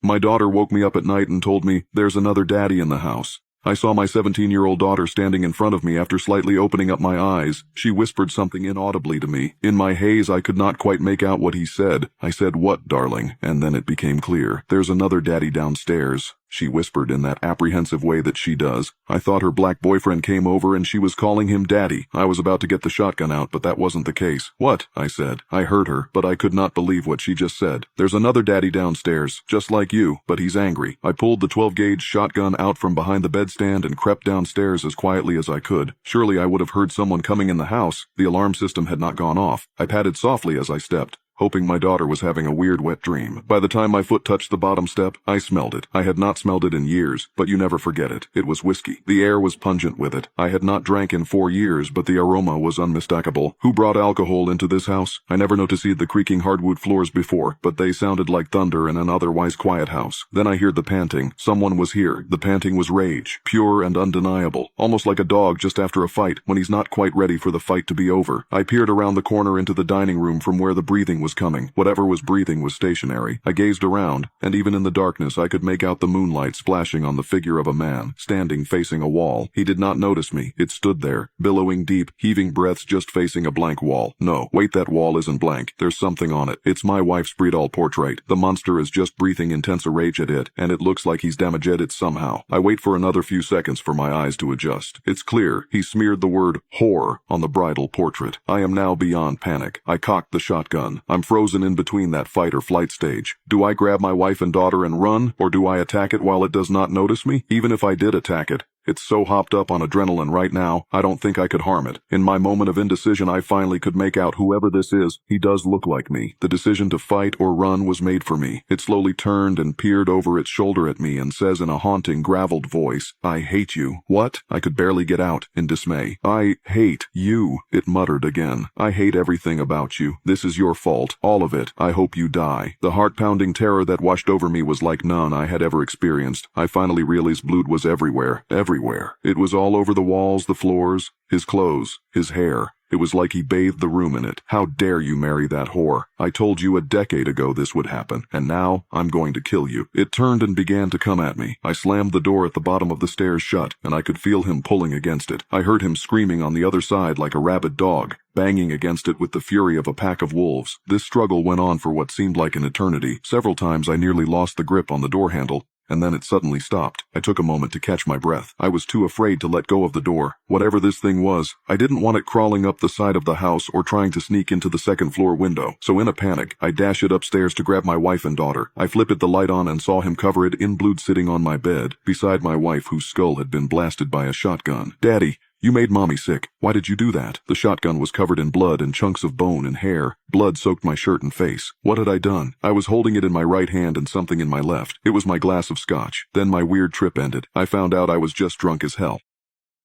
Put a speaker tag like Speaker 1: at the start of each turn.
Speaker 1: My daughter woke me up at night and told me, "There's another daddy in the house." I saw my 17-year-old daughter standing in front of me after slightly opening up my eyes. She whispered something inaudibly to me. In my haze, I could not quite make out what he said. I said, "What, darling?" And then it became clear. "There's another daddy downstairs," she whispered in that apprehensive way that she does. I thought her black boyfriend came over and she was calling him daddy. I was about to get the shotgun out, but that wasn't the case. "What?" I said. I heard her, but I could not believe what she just said. "There's another daddy downstairs, just like you, but he's angry." I pulled the 12-gauge shotgun out from behind the bedstand and crept downstairs as quietly as I could. Surely I would have heard someone coming in the house. The alarm system had not gone off. I padded softly as I stepped, hoping my daughter was having a weird wet dream. By the time my foot touched the bottom step, I smelled it. I had not smelled it in years, but you never forget it. It was whiskey. The air was pungent with it. I had not drank in 4 years, but the aroma was unmistakable. Who brought alcohol into this house? I never noticed the creaking hardwood floors before, but they sounded like thunder in an otherwise quiet house. Then I heard the panting. Someone was here. The panting was rage, pure and undeniable, almost like a dog just after a fight when he's not quite ready for the fight to be over. I peered around the corner into the dining room from where the breathing was coming. Whatever was breathing was stationary. I gazed around, and even in the darkness I could make out the moonlight splashing on the figure of a man, standing facing a wall. He did not notice me. It stood there, billowing deep, heaving breaths just facing a blank wall. No, wait, that wall isn't blank. There's something on it. It's my wife's Bredal portrait. The monster is just breathing intense rage at it, and it looks like he's damaged it somehow. I wait for another few seconds for my eyes to adjust. It's clear. He smeared the word whore on the bridal portrait. I am now beyond panic. I cocked the shotgun. I'm frozen in between that fight or flight stage. Do I grab my wife and daughter and run, or do I attack it while it does not notice me? Even if I did attack it, it's so hopped up on adrenaline right now, I don't think I could harm it. In my moment of indecision, I finally could make out whoever this is. He does look like me. The decision to fight or run was made for me. It slowly turned and peered over its shoulder at me and says in a haunting, graveled voice, "I hate you." What? I could barely get out in dismay. "I hate you," it muttered again. "I hate everything about you. This is your fault. All of it. I hope you die." The heart-pounding terror that washed over me was like none I had ever experienced. I finally realized blood was everywhere. Everywhere. It was all over the walls, the floors, his clothes, his hair. It was like he bathed the room in it. "How dare you marry that whore? I told you a decade ago this would happen, and now I'm going to kill you." It turned and began to come at me. I slammed the door at the bottom of the stairs shut, and I could feel him pulling against it. I heard him screaming on the other side like a rabid dog, banging against it with the fury of a pack of wolves. This struggle went on for what seemed like an eternity. Several times I nearly lost the grip on the door handle, and then it suddenly stopped. I took a moment to catch my breath. I was too afraid to let go of the door. Whatever this thing was, I didn't want it crawling up the side of the house or trying to sneak into the second-floor window. So in a panic, I dashed it upstairs to grab my wife and daughter. I flipped the light on and saw him covered in blood sitting on my bed, beside my wife whose skull had been blasted by a shotgun. "Daddy, you made Mommy sick. Why did you do that?" The shotgun was covered in blood and chunks of bone and hair. Blood soaked my shirt and face. What had I done? I was holding it in my right hand and something in my left. It was my glass of scotch. Then my weird trip ended. I found out I was just drunk as hell.